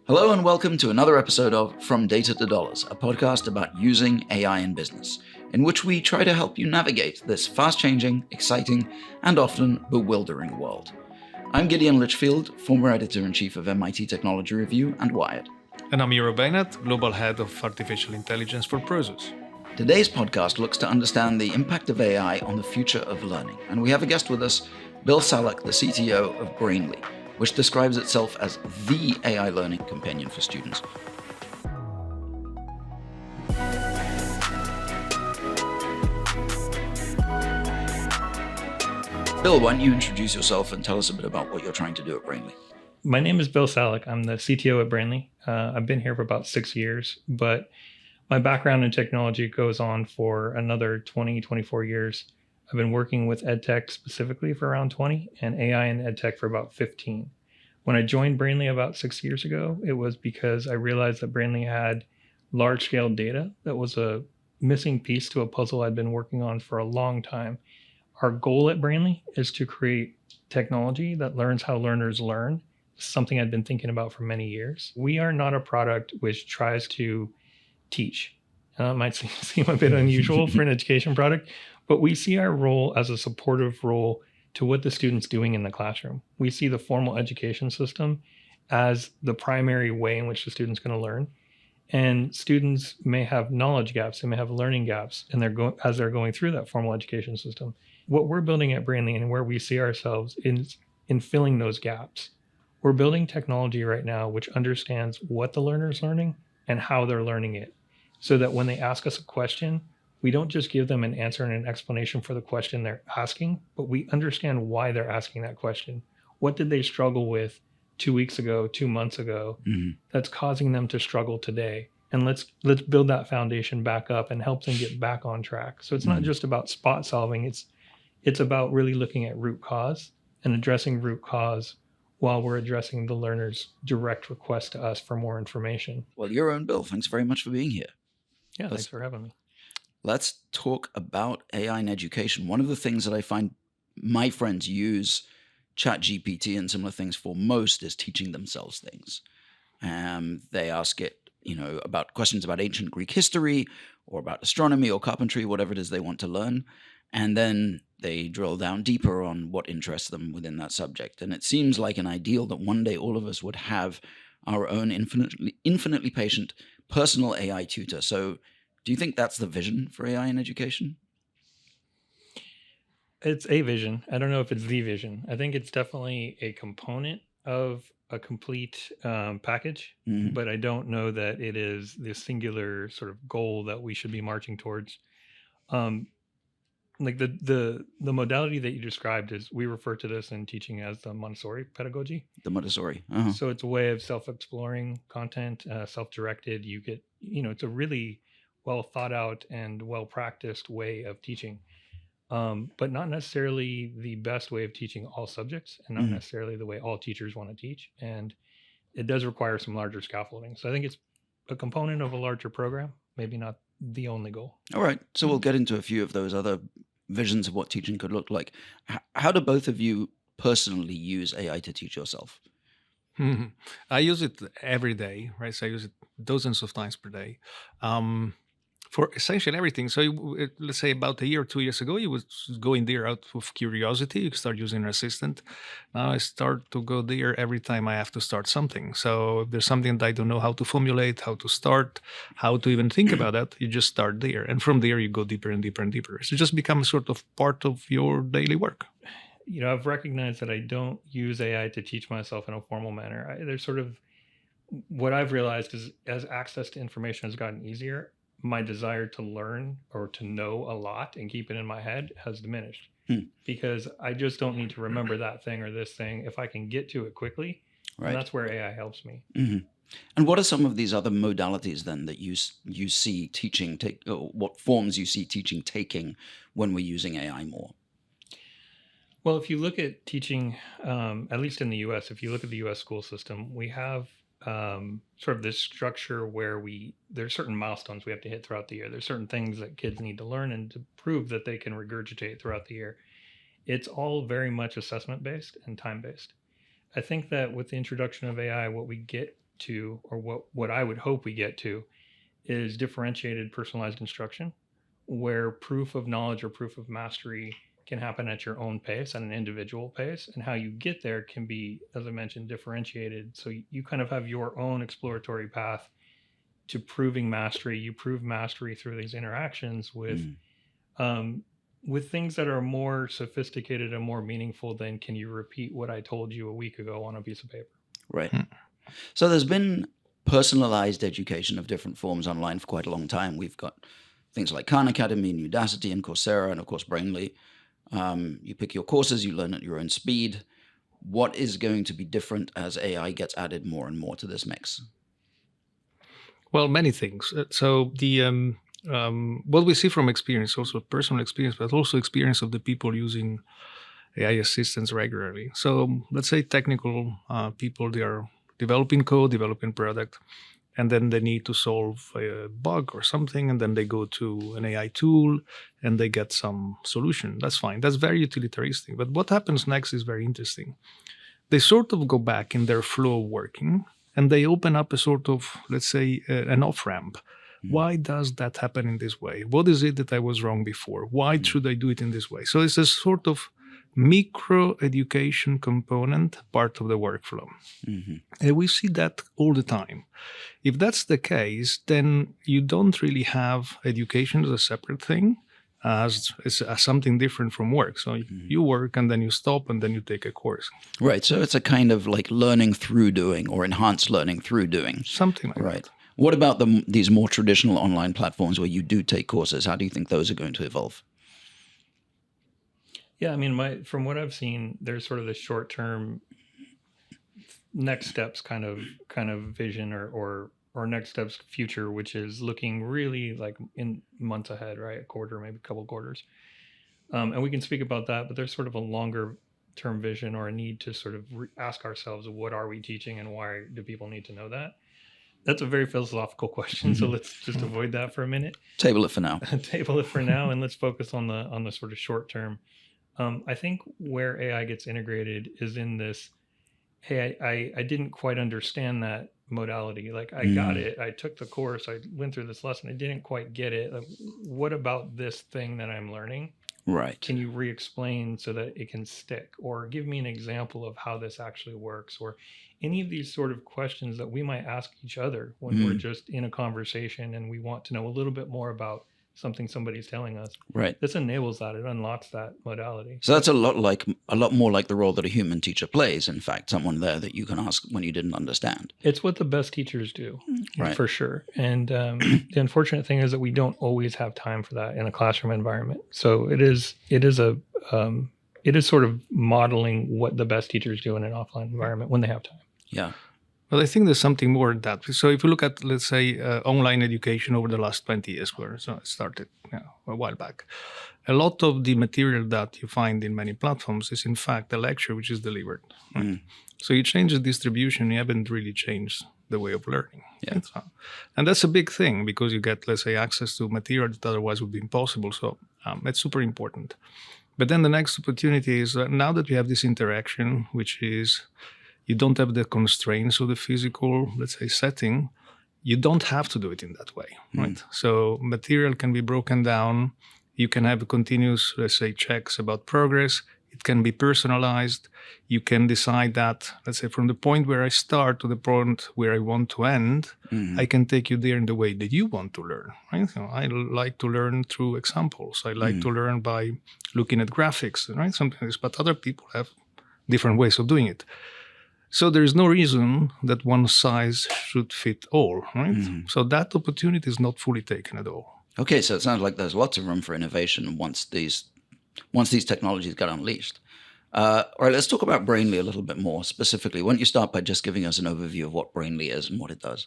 Hello and welcome to another episode of From Data to Dollars, a podcast about using AI in business, in which we try to help you navigate this fast-changing, exciting, and often bewildering world. I'm Gideon Lichfield, former editor-in-chief of MIT Technology Review and Wired. And I'm Euro Beinat, Global Head of Artificial Intelligence for Prosus. Today's podcast looks to understand the impact of AI on the future of learning, and we have a guest with us, Bill Salak, the CTO of Brainly, which describes itself as the AI learning companion for students. Bill, why don't you introduce yourself and tell us a bit about what you're trying to do at Brainly? My name is Bill Salak. I'm the CTO at Brainly. I've been here for about 6 years, but my background in technology goes on for another 20, 24 years. I've been working with EdTech specifically for around 20 and AI and EdTech for about 15. When I joined Brainly about 6 years ago, it was because I realized that Brainly had large-scale data that was a missing piece to a puzzle I'd been working on for a long time. Our goal at Brainly is to create technology that learns how learners learn, something I'd been thinking about for many years. We are not a product which tries to teach. It might seem a bit unusual for an education product, but we see our role as a supportive role to what the student's doing in the classroom. We see the formal education system as the primary way in which the student's going to learn. And students may have knowledge gaps, they may have learning gaps as they're going through that formal education system. What we're building at Brainly and where we see ourselves is in filling those gaps. We're building technology right now which understands what the learner's learning and how they're learning it, so that when they ask us a question, we don't just give them an answer and an explanation for the question they're asking, but we understand why they're asking that question. What did they struggle with 2 weeks ago, 2 months ago, that's causing them to struggle today? And let's build that foundation back up and help them get back on track. So it's not just about spot solving. It's about really looking at root cause and addressing root cause while we're addressing the learner's direct request to us for more information. Well, your own Bill, thanks very much for being here. Yeah, thanks for having me. Let's talk about AI in education. One of the things that I find my friends use ChatGPT and similar things for most is teaching themselves things. They ask it, about questions about ancient Greek history or about astronomy or carpentry, whatever it is they want to learn. And then they drill down deeper on what interests them within that subject. And it seems like an ideal that one day all of us would have our own infinitely patient personal AI tutor. So do you think that's the vision for AI in education? It's a vision. I don't know if it's the vision. I think it's definitely a component of a complete package, but I don't know that it is the singular sort of goal that we should be marching towards. Like the modality that you described is, we refer to this in teaching as the Montessori pedagogy. The Montessori. So it's a way of self-exploring content, self-directed. You get, it's a really well thought out and well practiced way of teaching, but not necessarily the best way of teaching all subjects, and not necessarily the way all teachers want to teach. And it does require some larger scaffolding. So I think it's a component of a larger program, maybe not the only goal. All right. So we'll get into a few of those other visions of what teaching could look like. How do both of you personally use AI to teach yourself? I use it every day, right? So I use it dozens of times per day. For essentially everything. So let's say about a year or 2 years ago, you was going there out of curiosity. You start using an assistant. Now I start to go there every time I have to start something. So if there's something that I don't know how to formulate, how to start, how to even think about that, you just start there. And from there, you go deeper and deeper and deeper. So it just becomes sort of part of your daily work. I've recognized that I don't use AI to teach myself in a formal manner. There's sort of, what I've realized is, as access to information has gotten easier, my desire to learn or to know a lot and keep it in my head has diminished, because I just don't need to remember that thing or this thing. If I can get to it quickly, and that's where AI helps me. And what are some of these other modalities then that you see teaching what forms you see teaching taking when we're using AI more? Well, if you look at teaching, at least in the US, if you look at the US school system, we have sort of this structure where there's certain milestones we have to hit throughout the year. There's certain things that kids need to learn and to prove that they can regurgitate throughout the year. It's all very much assessment based and time based. I think that with the introduction of AI, what we get to, or what I would hope we get to, is differentiated personalized instruction, where proof of knowledge or proof of mastery can happen at your own pace, at an individual pace, and how you get there can be, as I mentioned, differentiated. So you kind of have your own exploratory path to proving mastery. You prove mastery through these interactions with things that are more sophisticated and more meaningful than, can you repeat what I told you a week ago on a piece of paper? Right. So there's been personalized education of different forms online for quite a long time. We've got things like Khan Academy and Udacity and Coursera and, of course, Brainly. You pick your courses, you learn at your own speed. What is going to be different as AI gets added more and more to this mix? Well, many things. So the what we see from experience, also personal experience, but also experience of the people using AI assistants regularly. So let's say technical people, they are developing code, developing product, and then they need to solve a bug or something, and then they go to an AI tool and they get some solution. That's fine. That's very utilitaristic. But what happens next is very interesting. They sort of go back in their flow of working, and they open up a sort of, let's say, an off-ramp. Why does that happen in this way? What is it that I was wrong before? Why should I do it in this way? So it's a sort of micro education component, part of the workflow. And we see that all the time. If that's the case, then you don't really have education as a separate thing, as something different from work. So you work and then you stop and then you take a course. Right. So it's a kind of like learning through doing, or enhanced learning through doing. Something like that. What about these more traditional online platforms where you do take courses? How do you think those are going to evolve? Yeah, I mean, from what I've seen, there's sort of the short-term next steps kind of vision or next steps future, which is looking really like in months ahead, right? A quarter, maybe a couple quarters. And we can speak about that, but there's sort of a longer term vision or a need to sort of ask ourselves, what are we teaching and why do people need to know that? That's a very philosophical question, so let's just avoid that for a minute. Table it for now. Table it for now, and let's focus on the sort of short term. I think where AI gets integrated is in this, hey, I didn't quite understand that modality. Like, I got it. I took the course. I went through this lesson. I didn't quite get it. Like, what about this thing that I'm learning? Right. Can you re-explain so that it can stick? Or give me an example of how this actually works? Or any of these sort of questions that we might ask each other when we're just in a conversation and we want to know a little bit more about something somebody's telling us. Right. This enables that. It unlocks that modality. So that's a lot more like the role that a human teacher plays. In fact, someone there that you can ask when you didn't understand. It's what the best teachers do, right, for sure. And the unfortunate thing is that we don't always have time for that in a classroom environment. So it is sort of modeling what the best teachers do in an offline environment when they have time. Yeah. Well, I think there's something more than that. So if you look at, let's say, online education over the last 20 years, where it started a while back, a lot of the material that you find in many platforms is, in fact, a lecture which is delivered. Right? So you change the distribution, you haven't really changed the way of learning. Yeah. Right? And that's a big thing because you get, let's say, access to material that otherwise would be impossible. So it's super important. But then the next opportunity is now that we have this interaction, which is you don't have the constraints of the physical, let's say, setting. You don't have to do it in that way, right? So material can be broken down. You can have continuous, let's say, checks about progress. It can be personalized. You can decide that, let's say, from the point where I start to the point where I want to end, I can take you there in the way that you want to learn, right? So I like to learn through examples. I like to learn by looking at graphics, right? Something like this, but other people have different ways of doing it. So there is no reason that one size should fit all, right? So that opportunity is not fully taken at all. Okay, so it sounds like there's lots of room for innovation once these technologies get unleashed. All right, let's talk about Brainly a little bit more specifically. Why don't you start by just giving us an overview of what Brainly is and what it does?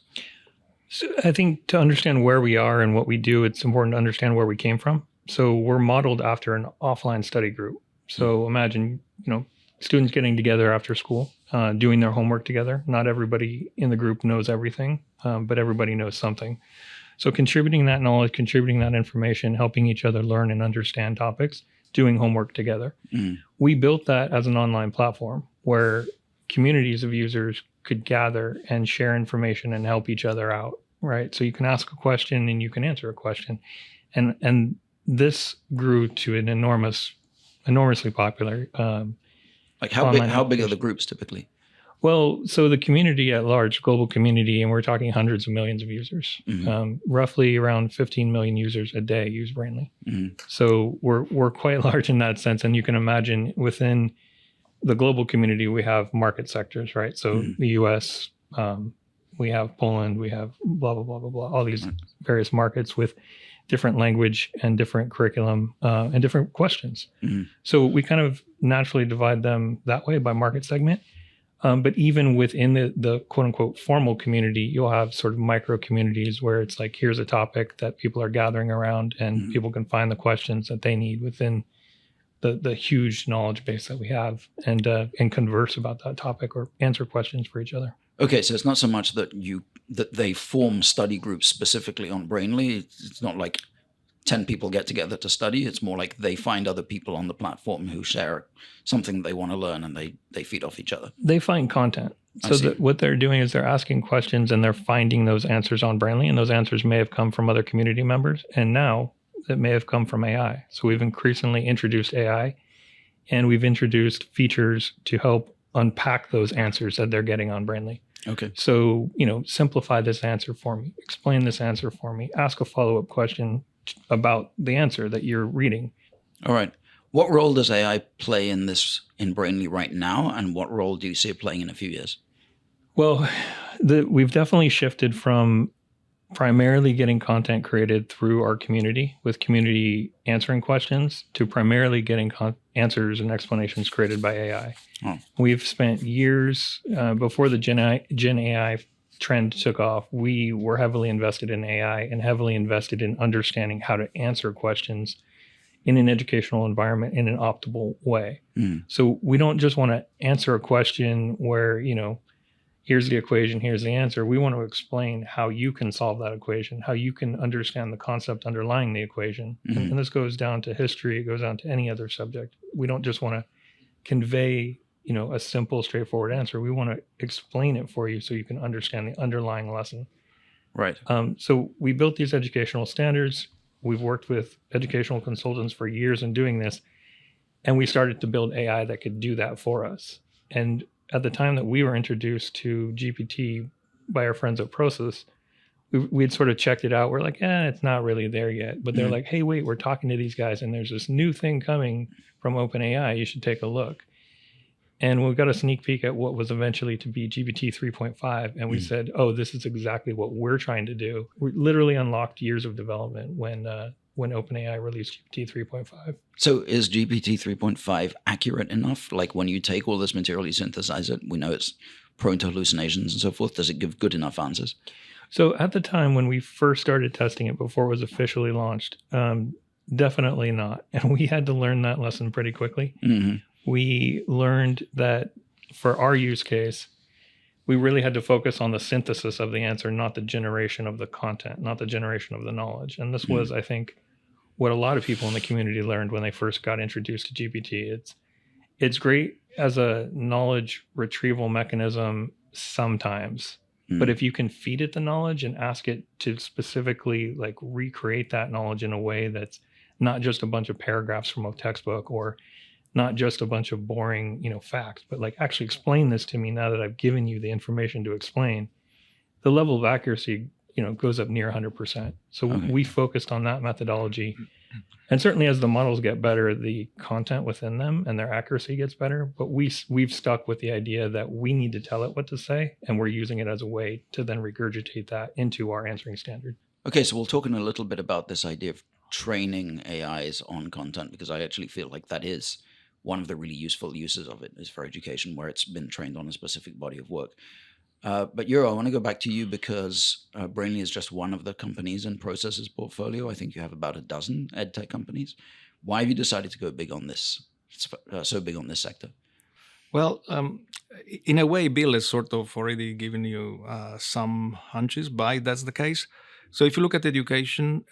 So I think to understand where we are and what we do, it's important to understand where we came from. So we're modeled after an offline study group. So imagine, students getting together after school, doing their homework together. Not everybody in the group knows everything, but everybody knows something. So contributing that knowledge, contributing that information, helping each other learn and understand topics, doing homework together. We built that as an online platform where communities of users could gather and share information and help each other out, right? So you can ask a question and you can answer a question. And this grew to an enormously popular Like how big are the groups typically? Well, so the community at large, global community, and we're talking hundreds of millions of users, roughly around 15 million users a day use Brainly. So we're quite large in that sense. And you can imagine within the global community, we have market sectors, right? So the US, we have Poland, we have blah, blah, blah, blah, blah, all these various markets with different language and different curriculum and different questions. So we kind of naturally divide them that way by market segment. But even within the quote unquote formal community, you'll have sort of micro communities where it's like, here's a topic that people are gathering around and people can find the questions that they need within the huge knowledge base that we have and converse about that topic or answer questions for each other. Okay, so it's not so much that they form study groups specifically on Brainly. It's not like 10 people get together to study. It's more like they find other people on the platform who share something they want to learn and they feed off each other. They find content. So what they're doing is they're asking questions and they're finding those answers on Brainly, and those answers may have come from other community members, and now it may have come from AI. So we've increasingly introduced AI, and we've introduced features to help unpack those answers that they're getting on Brainly. Okay. So, simplify this answer for me, explain this answer for me, ask a follow-up question about the answer that you're reading. All right. What role does AI play in Brainly right now, and what role do you see it playing in a few years? Well, we've definitely shifted from primarily getting content created through our community with community answering questions to primarily getting answers and explanations created by AI. Oh. We've spent years before the Gen AI trend took off. We were heavily invested in AI and heavily invested in understanding how to answer questions in an educational environment in an optimal way. So we don't just want to answer a question where, here's the equation, here's the answer. We want to explain how you can solve that equation, how you can understand the concept underlying the equation. And this goes down to history. It goes down to any other subject. We don't just want to convey a simple, straightforward answer. We want to explain it for you so you can understand the underlying lesson. Right. So we built these educational standards. We've worked with educational consultants for years in doing this, and we started to build AI that could do that for us. And at the time that we were introduced to GPT by our friends at Prosus, we had sort of checked it out. We're like, it's not really there yet. But they're like, hey, wait, we're talking to these guys, and there's this new thing coming from OpenAI. You should take a look. And we got a sneak peek at what was eventually to be GPT 3.5. And we said, this is exactly what we're trying to do. We literally unlocked years of development when OpenAI released GPT 3.5. So is GPT 3.5 accurate enough? Like when you take all this material, you synthesize it, we know it's prone to hallucinations and so forth. Does it give good enough answers? So at the time when we first started testing it before it was officially launched, definitely not. And we had to learn that lesson pretty quickly. We learned that for our use case, we really had to focus on the synthesis of the answer, not the generation of the content, not the generation of the knowledge. And this was, I think, what a lot of people in the community learned when they first got introduced to GPT. It's great as a knowledge retrieval mechanism sometimes, but if you can feed it the knowledge and ask it to specifically like recreate that knowledge in a way that's not just a bunch of paragraphs from a textbook or not just a bunch of boring, facts, but like actually explain this to me now that I've given you the information to explain, the level of accuracy, goes up near 100%. So we focused on that methodology. And certainly as the models get better, the content within them and their accuracy gets better. But we've stuck with the idea that we need to tell it what to say, and we're using it as a way to then regurgitate that into our answering standard. Okay, so we'll talk in a little bit about this idea of training AIs on content, because I actually feel like that is one of the really useful uses of it is for education, where it's been trained on a specific body of work. But Euro, I want to go back to you because Brainly is just one of the companies in Prosus's portfolio. I think you have about a dozen edtech companies. Why have you decided to go big on this, so big on this sector? Well, in a way, Bill has sort of already given you some hunches why that's the case. So if you look at education,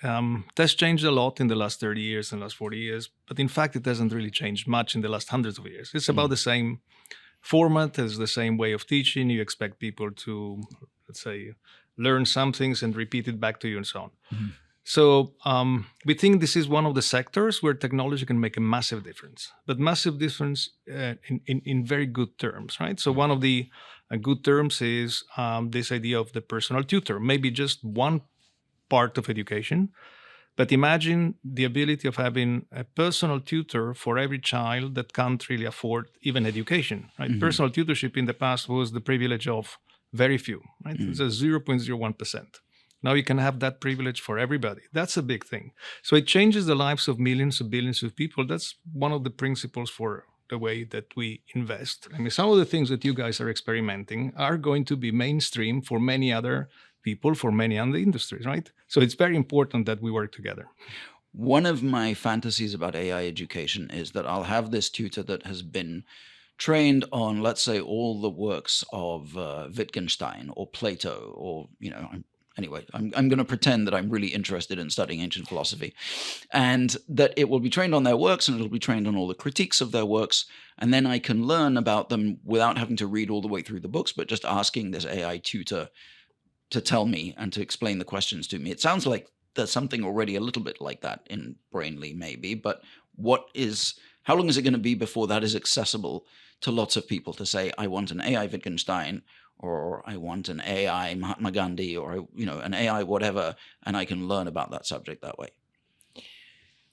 that's changed a lot in the last 30 years and last 40 years. But in fact, it hasn't really changed much in the last hundreds of years. It's about the same format, is the same way of teaching. You expect people to, let's say, learn some things and repeat it back to you and so on. Mm-hmm. So we think this is one of the sectors where technology can make a massive difference, but massive difference in very good terms, right? So one of the good terms is this idea of the personal tutor, maybe just one part of education. But imagine the ability of having a personal tutor for every child that can't really afford even education, right? Mm-hmm. Personal tutorship in the past was the privilege of very few, right? Mm-hmm. It's a 0.01%. Now you can have that privilege for everybody. That's a big thing. So it changes the lives of millions of billions of people. That's one of the principles for the way that we invest. I mean, some of the things that you guys are experimenting are going to be mainstream for many other people, for many other industries, right? So it's very important that we work together. One of my fantasies about AI education is that I'll have this tutor that has been trained on, let's say, all the works of Wittgenstein or Plato, or, anyway, I'm going to pretend that I'm really interested in studying ancient philosophy, and that it will be trained on their works, and it'll be trained on all the critiques of their works, and then I can learn about them without having to read all the way through the books, but just asking this AI tutor to tell me and to explain the questions to me. It sounds like there's something already a little bit like that in Brainly, maybe, but how long is it going to be before that is accessible to lots of people to say, I want an AI Wittgenstein, or I want an AI Mahatma Gandhi, or an AI whatever, and I can learn about that subject that way?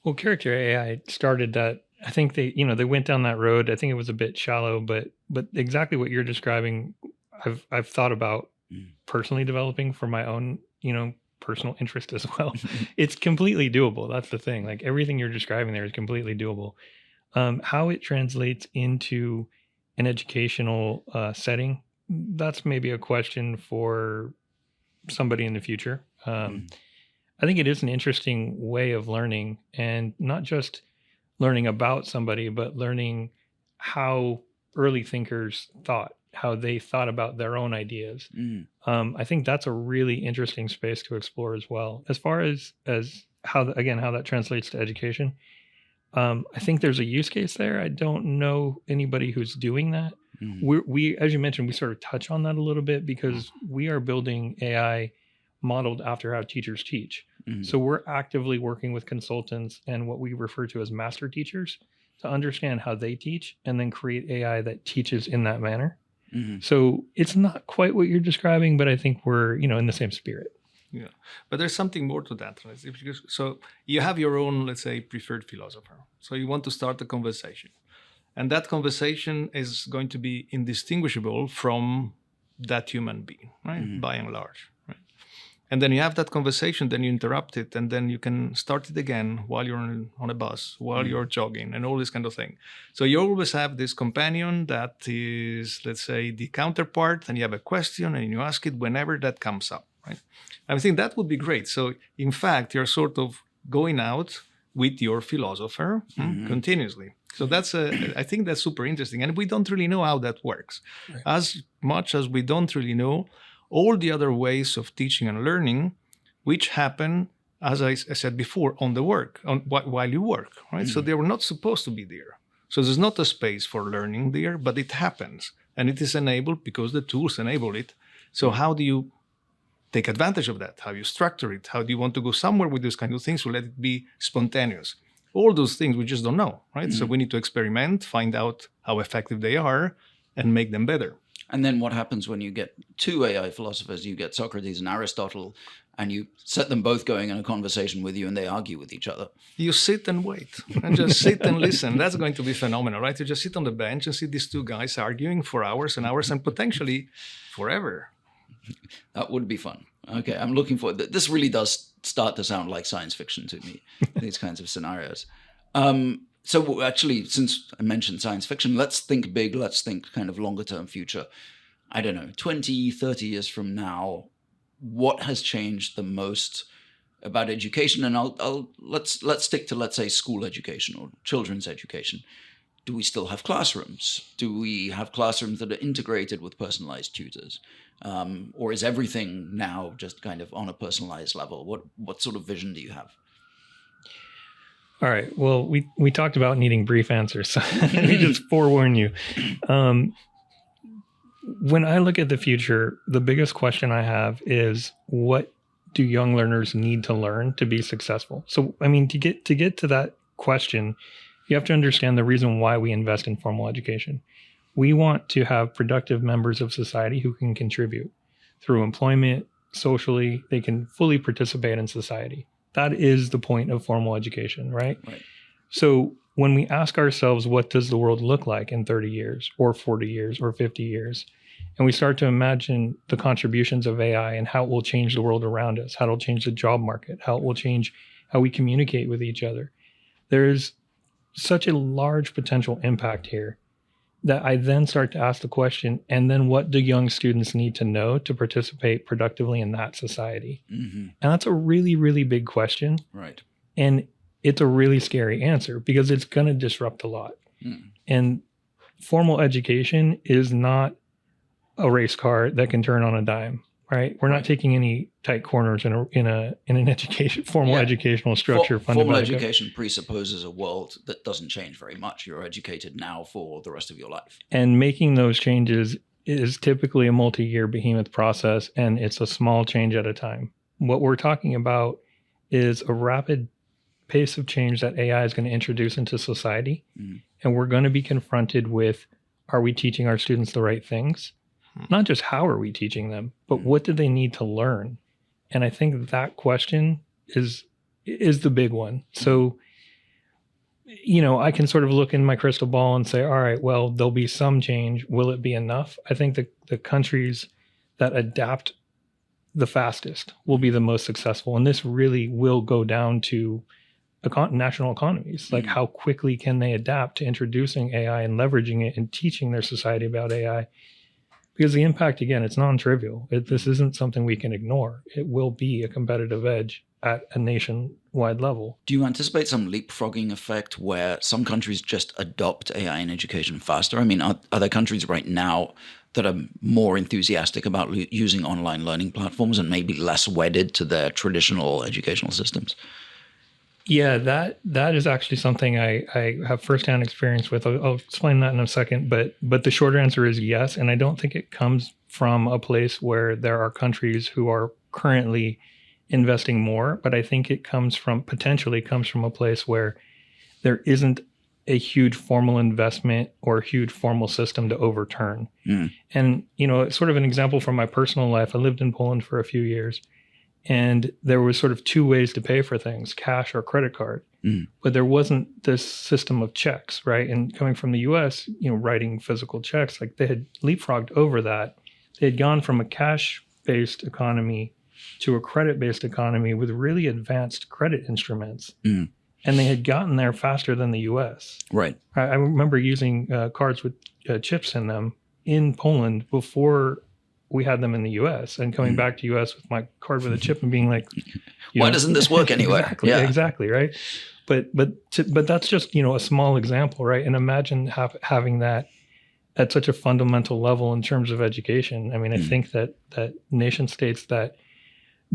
Well, character AI started that. I think they went down that road. I think it was a bit shallow, but exactly what you're describing, I've thought about personally developing for my own, personal interest as well. It's completely doable. That's the thing. Like everything you're describing there is completely doable. How it translates into an educational setting, that's maybe a question for somebody in the future. I think it is an interesting way of learning, and not just learning about somebody, but learning how early thinkers thought, how they thought about their own ideas. I think that's a really interesting space to explore as well. As far as how that translates to education, I think there's a use case there. I don't know anybody who's doing that. We, as you mentioned, we sort of touch on that a little bit because we are building AI modeled after how teachers teach. So we're actively working with consultants and what we refer to as master teachers to understand how they teach and then create AI that teaches in that manner. So it's not quite what you're describing, but I think we're, in the same spirit. Yeah, but there's something more to that. Right? So you have your own, let's say, preferred philosopher. So you want to start a conversation. And that conversation is going to be indistinguishable from that human being, right? By and large. Right? And then you have that conversation, then you interrupt it, and then you can start it again while you're on a bus, while you're jogging, and all this kind of thing. So you always have this companion that is, let's say, the counterpart, and you have a question, and you ask it whenever that comes up, right? I think that would be great. So in fact, you're sort of going out with your philosopher continuously. So I think that's super interesting. And we don't really know how that works. Right. As much as we don't really know all the other ways of teaching and learning, which happen, as I said before, on the work, while you work, right? So they were not supposed to be there. So there's not a space for learning there, but it happens. And it is enabled because the tools enable it. So how do you take advantage of that? How do you structure it? How do you want to go somewhere with those kind of things to let it be spontaneous? All those things we just don't know, right? So we need to experiment, find out how effective they are, and make them better. And then what happens when you get two AI philosophers? You get Socrates and Aristotle, and you set them both going in a conversation with you, and they argue with each other. You sit and wait, and just sit and listen. That's going to be phenomenal, right? You just sit on the bench and see these two guys arguing for hours and hours, and potentially forever. That would be fun. Okay, I'm looking forward. This really does start to sound like science fiction to me, these kinds of scenarios. So actually, since I mentioned science fiction, let's think big. Let's think kind of longer term future. I don't know, 20, 30 years from now, what has changed the most about education? And let's stick to, let's say, school education or children's education. Do we still have classrooms? Do we have classrooms that are integrated with personalized tutors? Or is everything now just kind of on a personalized level? What sort of vision do you have? All right. Well, we talked about needing brief answers. So let me just forewarn you. when I look at the future, the biggest question I have is, what do young learners need to learn to be successful? So, I mean, to get to that question, you have to understand the reason why we invest in formal education. We want to have productive members of society who can contribute through employment, socially. They can fully participate in society. That is the point of formal education, right? Right. So when we ask ourselves, what does the world look like in 30 years or 40 years or 50 years? And we start to imagine the contributions of AI and how it will change the world around us, how it will change the job market, how it will change how we communicate with each other. There's such a large potential impact here that I then start to ask the question, and then what do young students need to know to participate productively in that society? Mm-hmm. And that's a really, really big question. Right. And it's a really scary answer because it's going to disrupt a lot. Mm. And formal education is not a race car that can turn on a dime, right? We're not taking any tight corners in an education, formal educational structure. Formal education presupposes a world that doesn't change very much. You're educated now for the rest of your life. And making those changes is typically a multi-year behemoth process, and it's a small change at a time. What we're talking about is a rapid pace of change that AI is going to introduce into society. Mm. And we're going to be confronted with, are we teaching our students the right things? Not just how are we teaching them, but what do they need to learn? And I think that question is the big one. So, I can sort of look in my crystal ball and say, all right, well, there'll be some change. Will it be enough? I think the countries that adapt the fastest will be the most successful. And this really will go down to national economies. Like, how quickly can they adapt to introducing AI and leveraging it and teaching their society about AI? Because the impact, again, it's non-trivial. This isn't something we can ignore. It will be a competitive edge at a nationwide level. Do you anticipate some leapfrogging effect where some countries just adopt AI in education faster? I mean, are there countries right now that are more enthusiastic about using online learning platforms and maybe less wedded to their traditional educational systems? Yeah, that is actually something I have firsthand experience with. I'll explain that in a second, but the short answer is yes, and I don't think it comes from a place where there are countries who are currently investing more, but I think it potentially comes from a place where there isn't a huge formal investment or a huge formal system to overturn. And, sort of an example from my personal life, I lived in Poland for a few years. And there was sort of two ways to pay for things, cash or credit card. But there wasn't this system of checks, right? And coming from the US, writing physical checks, like they had leapfrogged over that. They had gone from a cash-based economy to a credit-based economy with really advanced credit instruments. And they had gotten there faster than the US. Right. I remember using cards with chips in them in Poland before we had them in the US, and coming back to US with my card with a chip and being like, why doesn't this work anywhere? Exactly. Right. But that's just, a small example. Right. And imagine having that at such a fundamental level in terms of education. I mean, I think that nation states that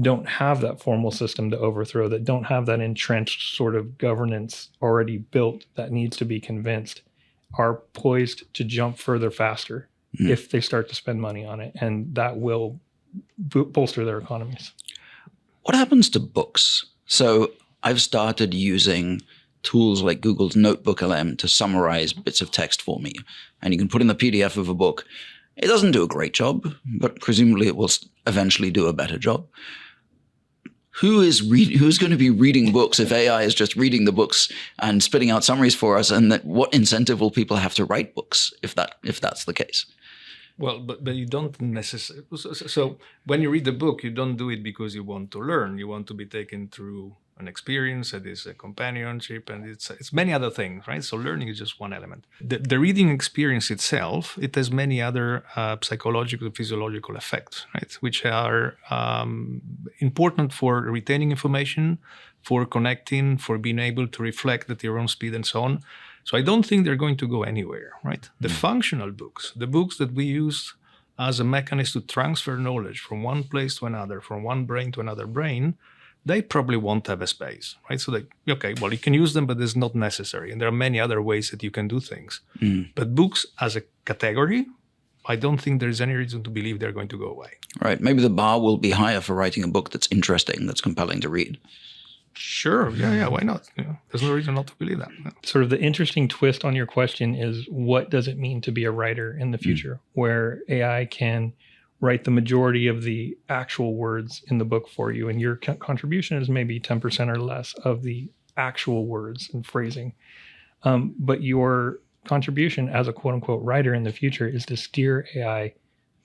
don't have that formal system to overthrow, that don't have that entrenched sort of governance already built that needs to be convinced, are poised to jump further faster if they start to spend money on it, and that will bolster their economies. What happens to books? So I've started using tools like Google's Notebook LM to summarize bits of text for me, and you can put in the PDF of a book. It doesn't do a great job, but presumably it will eventually do a better job. Who's going to be reading books if AI is just reading the books and spitting out summaries for us? And what incentive will people have to write books if that's the case? Well, but you don't necessarily. So when you read the book, you don't do it because you want to learn. You want to be taken through an experience that is a companionship, and it's many other things, right? So learning is just one element. The reading experience itself, it has many other psychological, physiological effects, right? Which are important for retaining information, for connecting, for being able to reflect at your own speed and so on. So I don't think they're going to go anywhere, right? The functional books, the books that we use as a mechanism to transfer knowledge from one place to another, from one brain to another brain, they probably won't have a space, right? So you can use them, but it's not necessary. And there are many other ways that you can do things. But books as a category I don't think there's any reason to believe they're going to go away. Right. Maybe the bar will be higher for writing a book that's interesting, that's compelling to read. Sure. Yeah. Why not? There's no reason not to believe that. Yeah. Sort of the interesting twist on your question is, what does it mean to be a writer in the future, where AI can write the majority of the actual words in the book for you, and your contribution is maybe 10% or less of the actual words and phrasing. But your contribution as a quote unquote writer in the future is to steer AI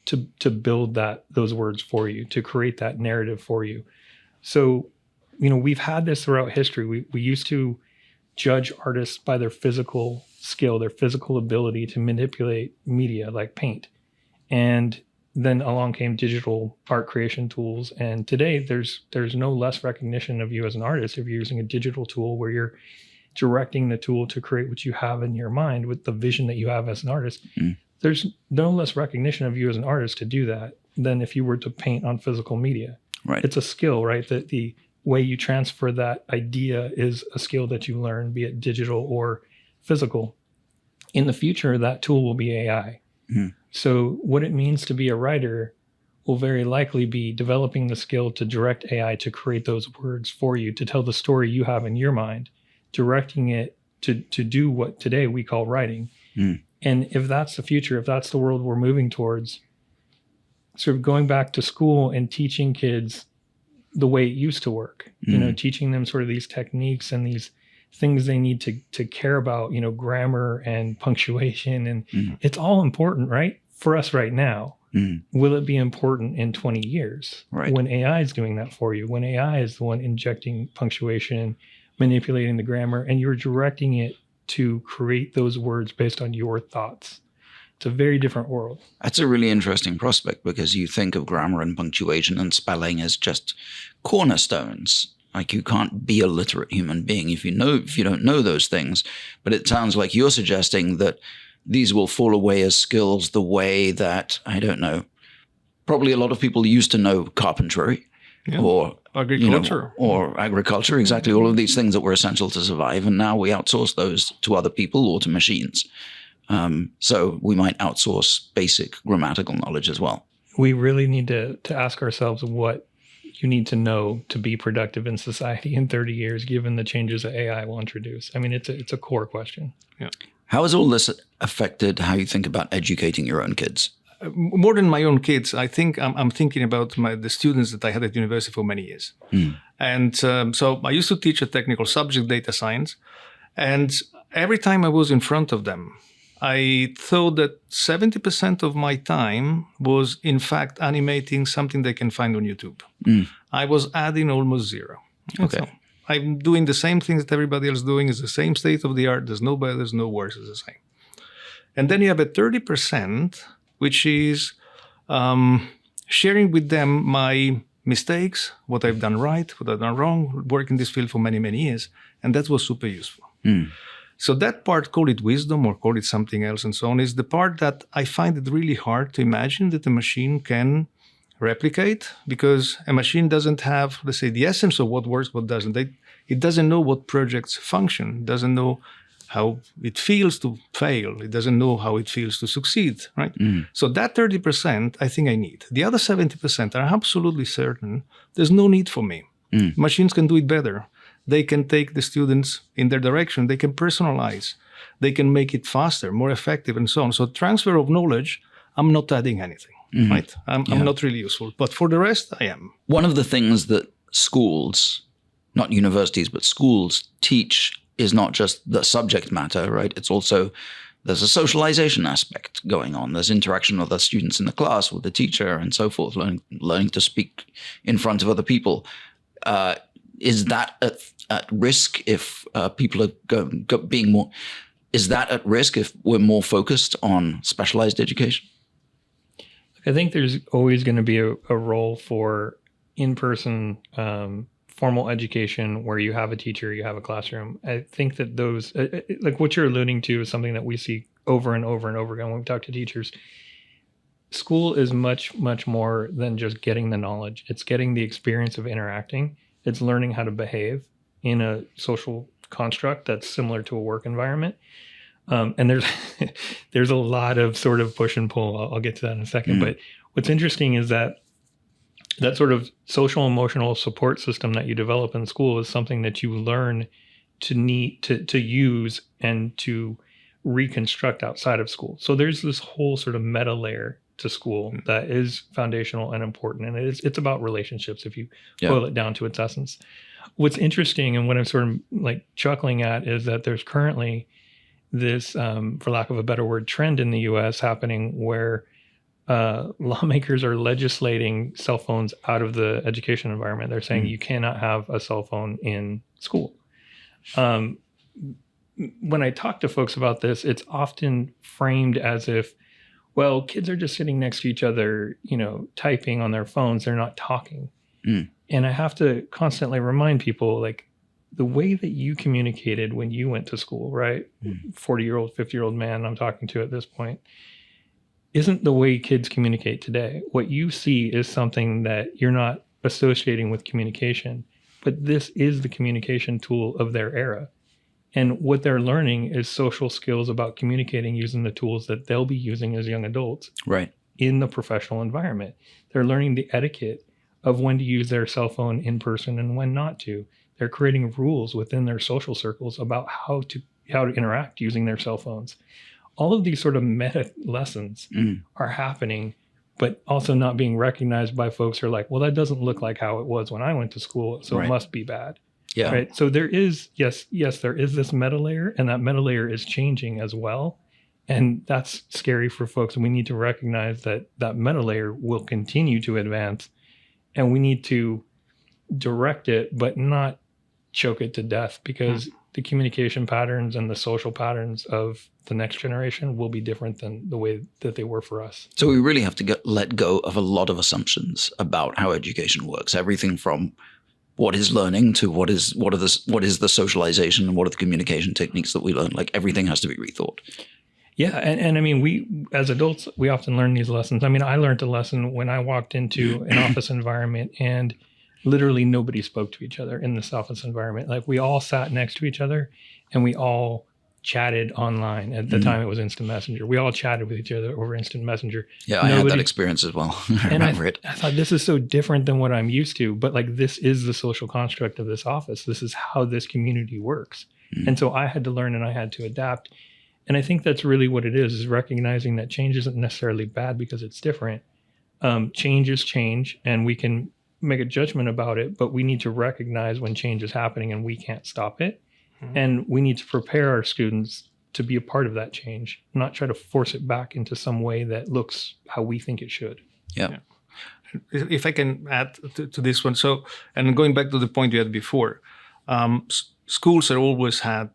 to build those words for you, to create that narrative for you. So, we've had this throughout history. We used to judge artists by their physical skill, their physical ability to manipulate media like paint. And then along came digital art creation tools. And today there's no less recognition of you as an artist if you're using a digital tool where you're directing the tool to create what you have in your mind with the vision that you have as an artist. There's no less recognition of you as an artist to do that than if you were to paint on physical media. Right. It's a skill, right? That the way you transfer that idea is a skill that you learn, be it digital or physical. In the future, that tool will be AI. So what it means to be a writer will very likely be developing the skill to direct AI to create those words for you, to tell the story you have in your mind, directing it to do what today we call writing. And if that's the future, if that's the world we're moving towards, sort of going back to school and teaching kids the way it used to work, teaching them sort of these techniques and these things they need to care about, grammar and punctuation. And it's all important, right? For us right now. Will it be important in 20 years when AI is doing that for you? When AI is the one injecting punctuation, manipulating the grammar, and you're directing it to create those words based on your thoughts. It's a very different world. That's a really interesting prospect, because you think of grammar and punctuation and spelling as just cornerstones. Like, you can't be a literate human being if you don't know those things. But it sounds like you're suggesting that these will fall away as skills the way that, I don't know, probably a lot of people used to know carpentry or agriculture. Or agriculture, exactly. All of these things that were essential to survive. And now we outsource those to other people or to machines. So we might outsource basic grammatical knowledge as well. We really need to ask ourselves what you need to know to be productive in society in 30 years, given the changes that AI will introduce. I mean, it's a core question. Yeah. How has all this affected how you think about educating your own kids? More than my own kids, I think I'm thinking about the students that I had at university for many years. And so I used to teach a technical subject, data science. And every time I was in front of them, I thought that 70% of my time was, in fact, animating something they can find on YouTube. I was adding almost zero. Okay. So I'm doing the same things that everybody else is doing. It's the same state of the art. There's no better, there's no worse. It's the same. And then you have a 30%, which is sharing with them my mistakes, what I've done right, what I've done wrong, work in this field for many, many years. And that was super useful. So that part, call it wisdom or call it something else and so on, is the part that I find it really hard to imagine that a machine can replicate, because a machine doesn't have, let's say, the essence of what works, what doesn't. It doesn't know what projects function. It doesn't know how it feels to fail. It doesn't know how it feels to succeed, right? So that 30%, I think I need. The other 70% are absolutely certain there's no need for me. Machines can do it better. They can take the students in their direction. They can personalize. They can make it faster, more effective, and so on. So transfer of knowledge, I'm not adding anything, right? I'm not really useful. But for the rest, I am. One of the things that schools, not universities, but schools teach is not just the subject matter, right? It's also, there's a socialization aspect going on. There's interaction with the students in the class, with the teacher, and so forth, learning to speak in front of other people. Is that at risk if people are being more? Is that at risk if we're more focused on specialized education? I think there's always going to be a role for in-person formal education where you have a teacher, you have a classroom. I think that those, like what you're alluding to, is something that we see over and over and over again when we talk to teachers. School is much, much more than just getting the knowledge. It's getting the experience of interacting. It's learning how to behave in a social construct that's similar to a work environment. And there's there's a lot of sort of push and pull. I'll get to that in a second. But what's interesting is that sort of social emotional support system that you develop in school is something that you learn to need to use and to reconstruct outside of school. So there's this whole sort of meta layer to school that is foundational and important, and it's about relationships if you boil it down to its essence. What's interesting and what I'm sort of like chuckling at is that there's currently this, for lack of a better word, trend in the U.S. happening where lawmakers are legislating cell phones out of the education environment. They're saying you cannot have a cell phone in school. When I talk to folks about this, it's often framed as if, well, kids are just sitting next to each other, typing on their phones. They're not talking. And I have to constantly remind people, like, the way that you communicated when you went to school, right? 40-year-old, 50-year-old man I'm talking to at this point, isn't the way kids communicate today. What you see is something that you're not associating with communication, but this is the communication tool of their era. And what they're learning is social skills about communicating using the tools that they'll be using as young adults in the professional environment. They're learning the etiquette of when to use their cell phone in person and when not to. They're creating rules within their social circles about how to interact using their cell phones. All of these sort of meta lessons are happening, but also not being recognized by folks who are like, well, that doesn't look like how it was when I went to school, so it must be bad. Yeah. Right. So there is, yes, there is this meta layer, and that meta layer is changing as well. And that's scary for folks. And we need to recognize that meta layer will continue to advance, and we need to direct it, but not choke it to death, because the communication patterns and the social patterns of the next generation will be different than the way that they were for us. So we really have to let go of a lot of assumptions about how education works. Everything from what is learning to what is the socialization and what are the communication techniques that we learn. Like, everything has to be rethought. Yeah. And I mean, we as adults, we often learn these lessons. I mean, I learned a lesson when I walked into an office environment and literally nobody spoke to each other in this office environment. Like, we all sat next to each other and we all chatted online. At the time, it was Instant Messenger. We all chatted with each other over Instant Messenger. Yeah, I had that experience as well. I remember it. I thought, this is so different than what I'm used to. But like, this is the social construct of this office. This is how this community works. And so I had to learn and I had to adapt. And I think that's really what it is recognizing that change isn't necessarily bad because it's different. Change is change, and we can make a judgment about it, but we need to recognize when change is happening and we can't stop it. And we need to prepare our students to be a part of that change, not try to force it back into some way that looks how we think it should. Yeah. If I can add to this one. So, and going back to the point you had before, schools have always had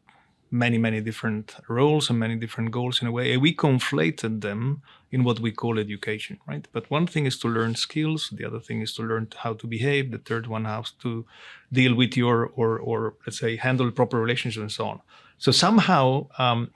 many different roles and many different goals in a way. And we conflated them in what we call education, right? But one thing is to learn skills. The other thing is to learn how to behave. The third one, how to deal with your, or let's say, handle proper relationships and so on. So somehow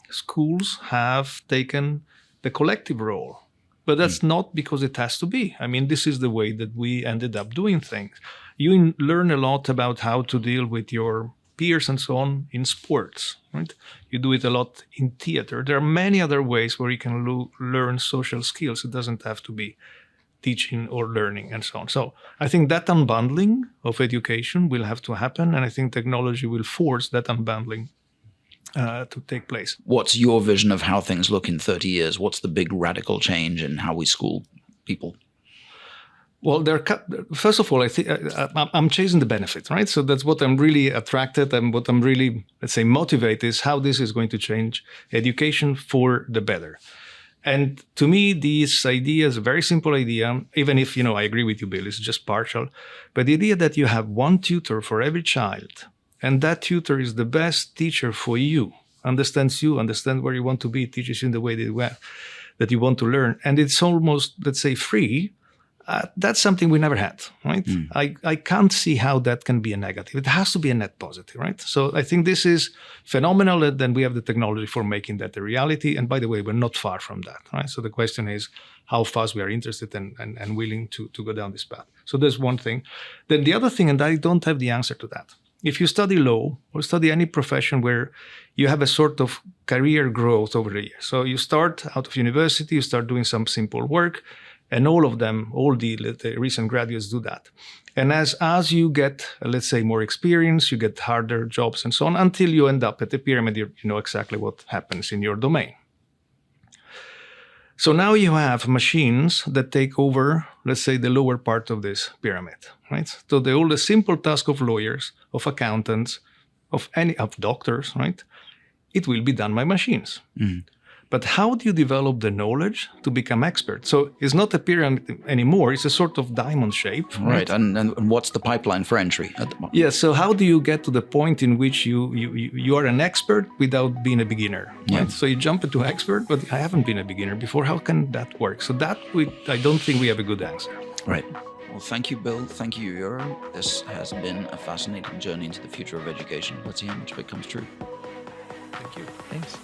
schools have taken the collective role, but that's not because it has to be. I mean, this is the way that we ended up doing things. You learn a lot about how to deal with your peers and so on in sports, right? You do it a lot in theater. There are many other ways where you can learn social skills. It doesn't have to be teaching or learning and so on. So I think that unbundling of education will have to happen, and I think technology will force that unbundling to take place. What's your vision of how things look in 30 years? What's the big radical change in how we school people? Well, first of all, I think I'm chasing the benefits, right? So that's what I'm really attracted and what I'm really, let's say, motivated is how this is going to change education for the better. And to me, this idea is a very simple idea, even if, I agree with you, Bill, it's just partial. But the idea that you have one tutor for every child, and that tutor is the best teacher for you, understands where you want to be, teaches you in the way that you want to learn. And it's almost, let's say, free. That's something we never had, right? I can't see how that can be a negative. It has to be a net positive, right? So I think this is phenomenal, and then we have the technology for making that a reality. And by the way, we're not far from that, right? So the question is how fast we are interested and willing to go down this path. So there's one thing. Then the other thing, and I don't have the answer to that, if you study law or study any profession where you have a sort of career growth over the years, so you start out of university, you start doing some simple work, and all the recent graduates do that. And as you get, let's say, more experience, you get harder jobs and so on, until you end up at the pyramid, you know exactly what happens in your domain. So now you have machines that take over, let's say, the lower part of this pyramid, right? So all the simple task of lawyers, of accountants, of doctors, right? It will be done by machines. Mm. But how do you develop the knowledge to become expert? So it's not a pyramid anymore. It's a sort of diamond shape. Right. And what's the pipeline for entry at the moment? Yeah. So how do you get to the point in which you are an expert without being a beginner? Right? Yeah. So you jump into expert, but I haven't been a beginner before. How can that work? So I don't think we have a good answer. Right. Well, thank you, Bill. Thank you, Euro. This has been a fascinating journey into the future of education. Let's see how much of it comes true. Thank you. Thanks.